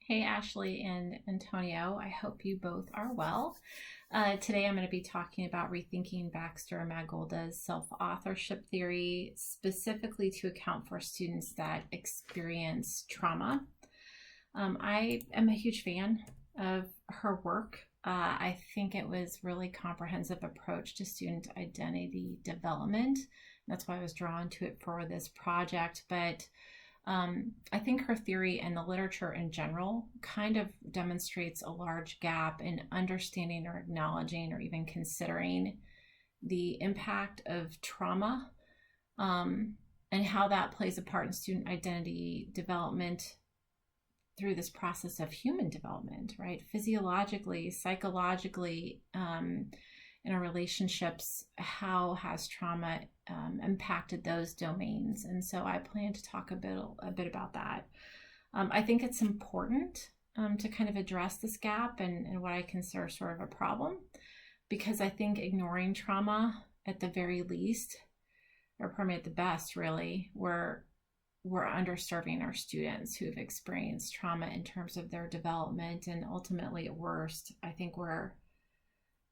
Hey, Ashley and Antonio. I hope you both are well. Today I'm going to be talking about rethinking Baxter and Magolda's self-authorship theory, specifically to account for students that experience trauma. I am a huge fan of her work. I think it was really comprehensive approach to student identity development. That's why I was drawn to it for this project. But I think her theory and the literature in general kind of demonstrates a large gap in understanding or acknowledging or even considering the impact of trauma, and how that plays a part in student identity development through this process of human development, right? Physiologically, psychologically, in our relationships, how has trauma impacted those domains? And so I plan to talk a bit about that. I think it's important to kind of address this gap and what I consider sort of a problem, because I think ignoring trauma at the very least, or probably at the best, really, we're underserving our students who've experienced trauma in terms of their development, and ultimately at worst, I think we're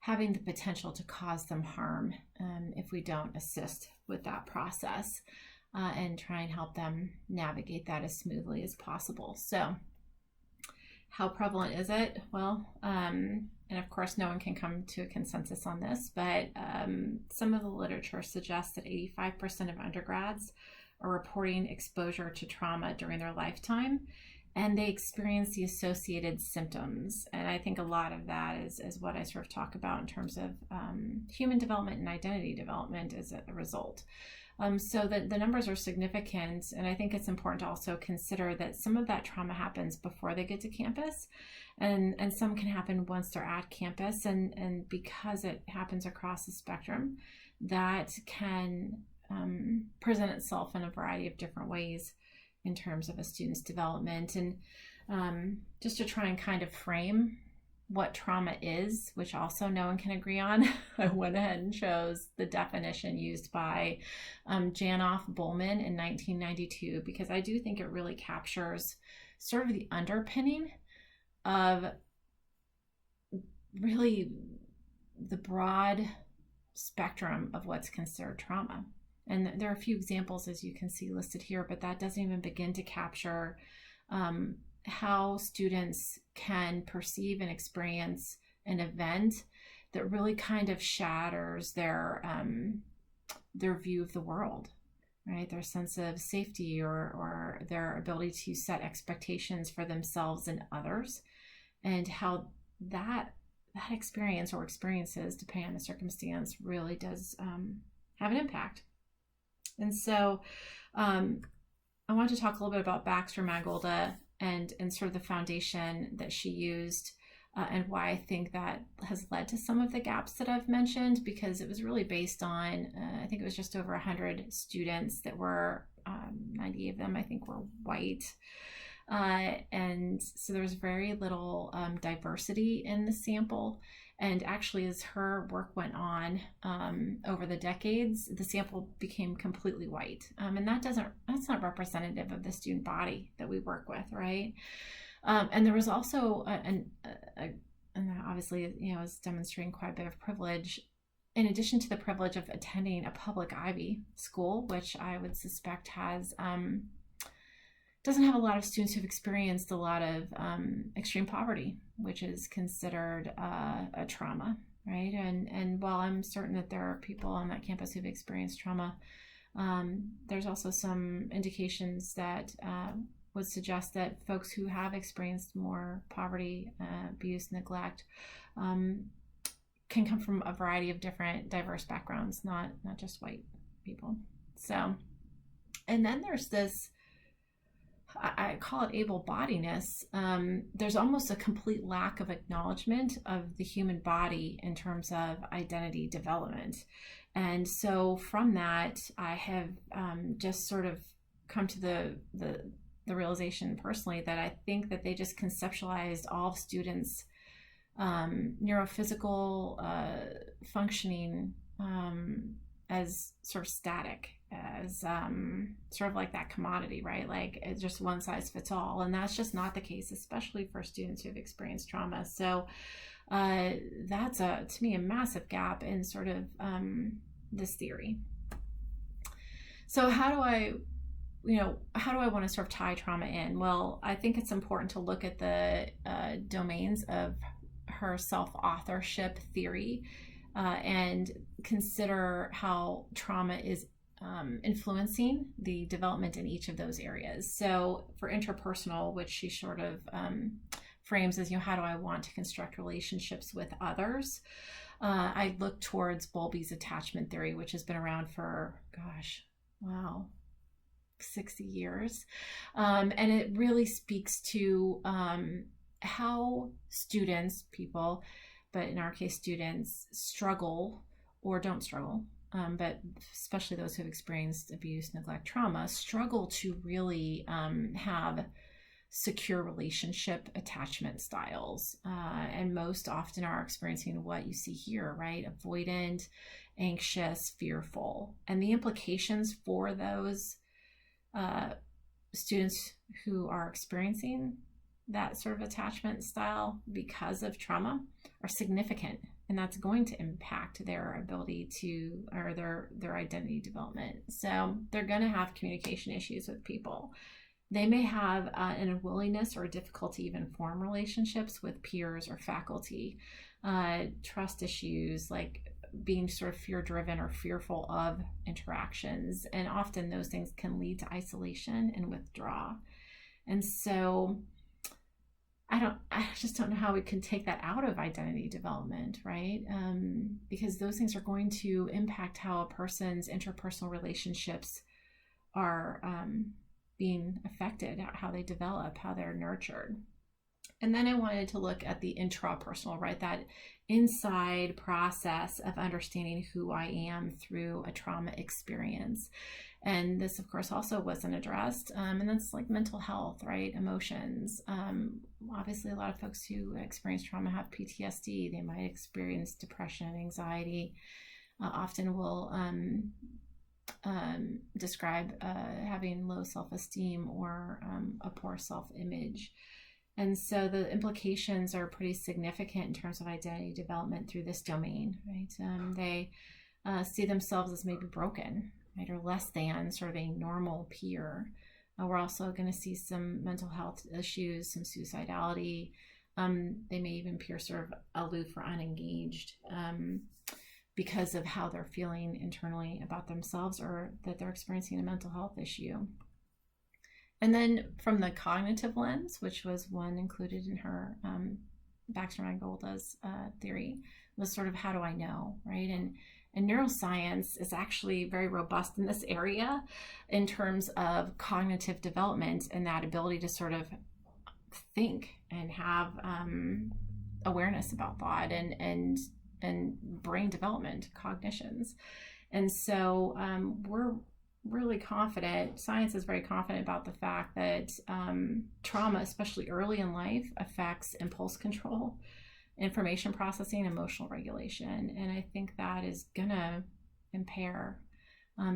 having the potential to cause them harm if we don't assist with that process and try and help them navigate that as smoothly as possible. So how prevalent is it? Well, and of course, no one can come to a consensus on this, but some of the literature suggests that 85% of undergrads are reporting exposure to trauma during their lifetime, and they experience the associated symptoms. And I think a lot of that is what I sort of talk about in terms of human development and identity development as a result. So the numbers are significant, and I think it's important to also consider that some of that trauma happens before they get to campus, and some can happen once they're at campus, and because it happens across the spectrum, that can present itself in a variety of different ways in terms of a student's development. And just to try and kind of frame what trauma is, which also no one can agree on, I went ahead and chose the definition used by Janoff Bullman in 1992, because I do think it really captures sort of the underpinning of really the broad spectrum of what's considered trauma. And there are a few examples, as you can see listed here, but that doesn't even begin to capture how students can perceive and experience an event that really kind of shatters their view of the world, right? Their sense of safety or their ability to set expectations for themselves and others, and how that experience or experiences, depending on the circumstance, really does have an impact. And so I want to talk a little bit about Baxter Magolda and sort of the foundation that she used, and why I think that has led to some of the gaps that I've mentioned, because it was really based on, I think it was just over 100 students that were, 90 of them I think were white. And so there was very little diversity in the sample. And actually, as her work went on over the decades, the sample became completely white. And that's not representative of the student body that we work with, right? And there was also, and obviously, is demonstrating quite a bit of privilege, in addition to the privilege of attending a public Ivy school, which I would suspect doesn't have a lot of students who've experienced a lot of extreme poverty, which is considered a trauma, right? And while I'm certain that there are people on that campus who've experienced trauma, there's also some indications that would suggest that folks who have experienced more poverty, abuse, neglect, can come from a variety of different diverse backgrounds, not just white people. So, and then there's this, I call it able-bodiness. There's almost a complete lack of acknowledgement of the human body in terms of identity development. And so from that, I have just sort of come to the realization personally that I think that they just conceptualized all students' neurophysical functioning as sort of static, as sort of like that commodity, right? Like it's just one size fits all. And that's just not the case, especially for students who have experienced trauma. So that's to me, a massive gap in sort of this theory. So how do I want to sort of tie trauma in? Well, I think it's important to look at the domains of her self-authorship theory and consider how trauma is influencing the development in each of those areas. So for interpersonal, which she sort of frames as, how do I want to construct relationships with others? I look towards Bowlby's attachment theory, which has been around for, 60 years. And it really speaks to how students, people, but in our case, students struggle or don't struggle, but especially those who have experienced abuse, neglect, trauma, struggle to really have secure relationship attachment styles. And most often are experiencing what you see here, right? Avoidant, anxious, fearful. And the implications for those students who are experiencing that sort of attachment style because of trauma are significant, and that's going to impact their ability to, or their identity development. So they're going to have communication issues with people. They may have an unwillingness or a difficulty even form relationships with peers or faculty, trust issues, like being sort of fear-driven or fearful of interactions. And often those things can lead to isolation and withdrawal. And so I just don't know how we can take that out of identity development, right? Because those things are going to impact how a person's interpersonal relationships are being affected, how they develop, how they're nurtured. And then I wanted to look at the intrapersonal, right? That inside process of understanding who I am through a trauma experience. And this, of course, also wasn't addressed. And that's like mental health, right? Emotions. Obviously, a lot of folks who experience trauma have PTSD. They might experience depression, anxiety. Often will describe having low self-esteem or a poor self-image. And so the implications are pretty significant in terms of identity development through this domain, right? They see themselves as maybe broken, right, or less than sort of a normal peer. We're also going to see some mental health issues, some suicidality. They may even appear sort of aloof or unengaged because of how they're feeling internally about themselves, or that they're experiencing a mental health issue. And then from the cognitive lens, which was one included in her Baxter-Magolda's theory, was sort of how do I know, right? And neuroscience is actually very robust in this area in terms of cognitive development and that ability to sort of think and have awareness about thought and brain development, cognitions. And so we're really confident, science is very confident about the fact that trauma, especially early in life, affects impulse control, information processing, emotional regulation. And I think that is going to impair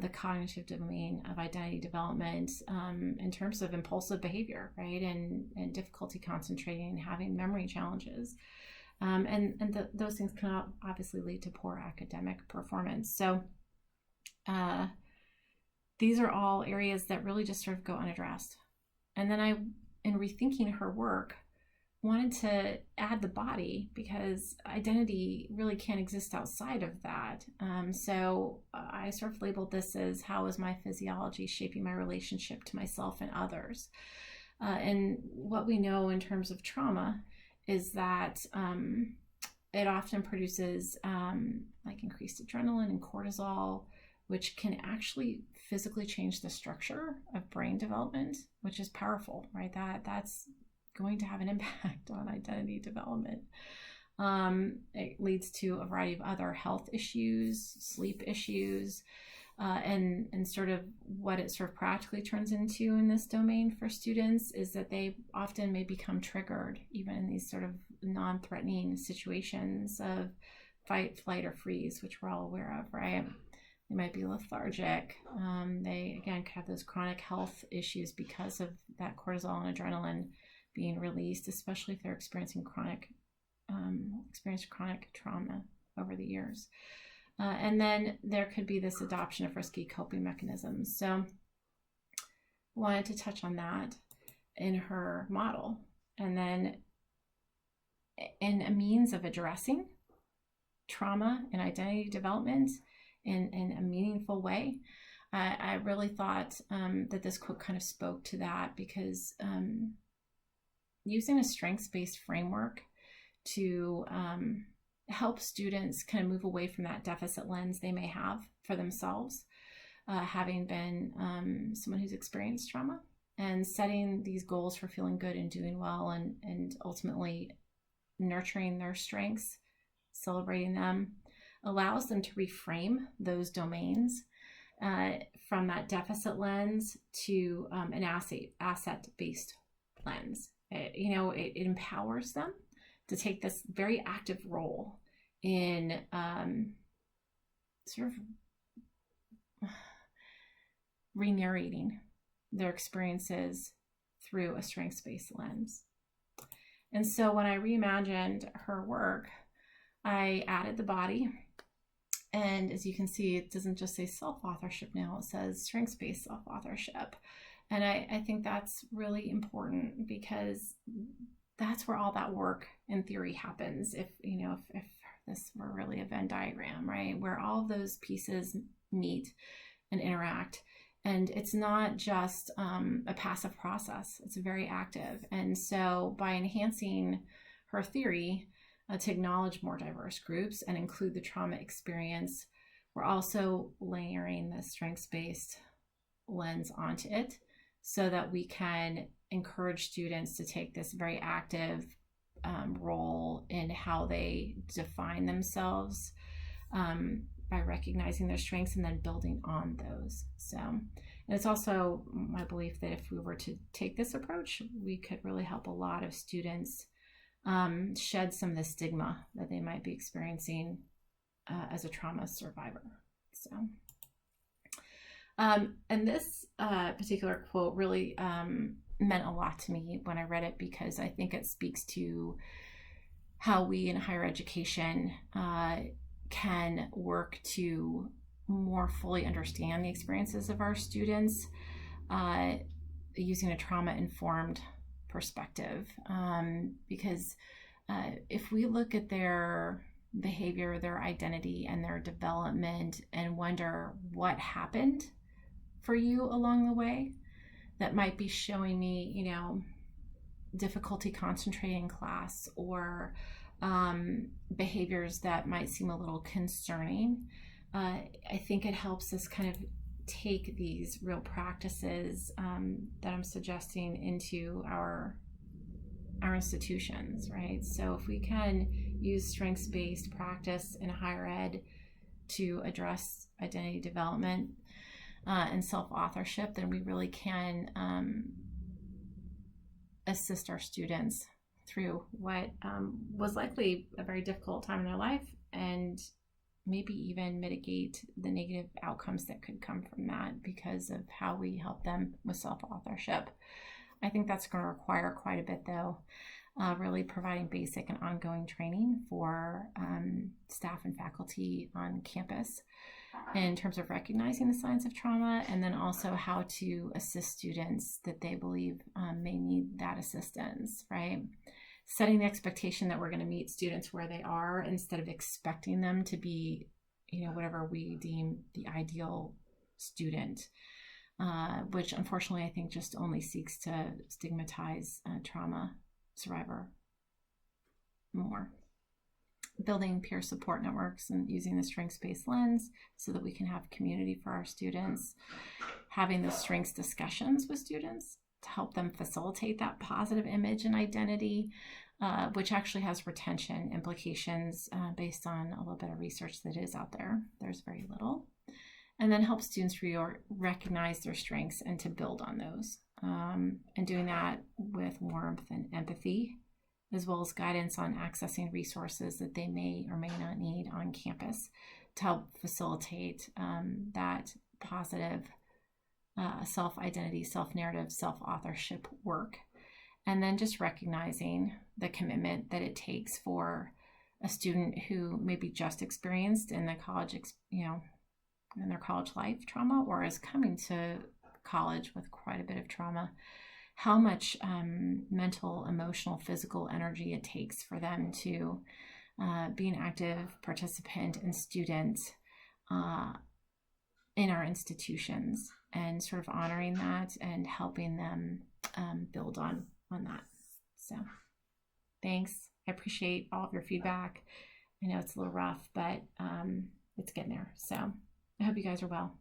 the cognitive domain of identity development in terms of impulsive behavior, right? And difficulty concentrating and having memory challenges. Those things can obviously lead to poor academic performance. So these are all areas that really just sort of go unaddressed. And then I, in rethinking her work, wanted to add the body, because identity really can't exist outside of that. So I sort of labeled this as, how is my physiology shaping my relationship to myself and others? And what we know in terms of trauma is that it often produces like increased adrenaline and cortisol, which can actually physically change the structure of brain development, which is powerful, right? That's going to have an impact on identity development. It leads to a variety of other health issues, sleep issues, and sort of what it sort of practically turns into in this domain for students is that they often may become triggered even in these sort of non-threatening situations of fight, flight, or freeze, which we're all aware of, right? They might be lethargic. They, again, could have those chronic health issues because of that cortisol and adrenaline being released, especially if they're experiencing chronic trauma over the years. And then there could be this adoption of risky coping mechanisms. So wanted to touch on that in her model. And then in a means of addressing trauma and identity development in a meaningful way. I really thought that this quote kind of spoke to that, because using a strengths-based framework to help students kind of move away from that deficit lens they may have for themselves, having been someone who's experienced trauma, and setting these goals for feeling good and doing well, and ultimately nurturing their strengths, celebrating them, allows them to reframe those domains from that deficit lens to an asset-based lens. It empowers them to take this very active role in sort of re-narrating their experiences through a strengths-based lens. And so when I reimagined her work, I added the body. And as you can see, it doesn't just say self-authorship now, it says strengths-based self-authorship. And I think that's really important, because that's where all that work in theory happens. If this were really a Venn diagram, right? Where all of those pieces meet and interact. And it's not just a passive process, it's very active. And so by enhancing her theory to acknowledge more diverse groups and include the trauma experience, we're also layering the strengths-based lens onto it, so that we can encourage students to take this very active role in how they define themselves, by recognizing their strengths and then building on those. So, and it's also my belief that if we were to take this approach, we could really help a lot of students shed some of the stigma that they might be experiencing as a trauma survivor. So, and this particular quote really meant a lot to me when I read it, because I think it speaks to how we in higher education can work to more fully understand the experiences of our students using a trauma-informed perspective. Because if we look at their behavior, their identity, and their development, and wonder what happened for you along the way that might be showing me, difficulty concentrating in class, or behaviors that might seem a little concerning, I think it helps us kind of take these real practices that I'm suggesting into our institutions, right? So if we can use strengths-based practice in higher ed to address identity development and self-authorship, then we really can assist our students through what was likely a very difficult time in their life, and maybe even mitigate the negative outcomes that could come from that because of how we help them with self-authorship. I think that's going to require quite a bit, though, really providing basic and ongoing training for staff and faculty on campus in terms of recognizing the signs of trauma, and then also how to assist students that they believe may need that assistance, right? Setting the expectation that we're going to meet students where they are, instead of expecting them to be, whatever we deem the ideal student, which unfortunately I think just only seeks to stigmatize a trauma survivor more. Building peer support networks and using the strengths-based lens so that we can have community for our students. Having the strengths discussions with students to help them facilitate that positive image and identity, which actually has retention implications based on a little bit of research that is out there. There's very little. And then help students recognize their strengths and to build on those. And doing that with warmth and empathy, as well as guidance on accessing resources that they may or may not need on campus to help facilitate that positive self-identity, self-narrative, self-authorship work. And then just recognizing the commitment that it takes for a student who maybe just experienced in the college, in their college life trauma, or is coming to college with quite a bit of trauma, how much mental, emotional, physical energy it takes for them to be an active participant and student in our institutions, and sort of honoring that and helping them build on that. So thanks. I appreciate all of your feedback. I know it's a little rough, but it's getting there. So I hope you guys are well.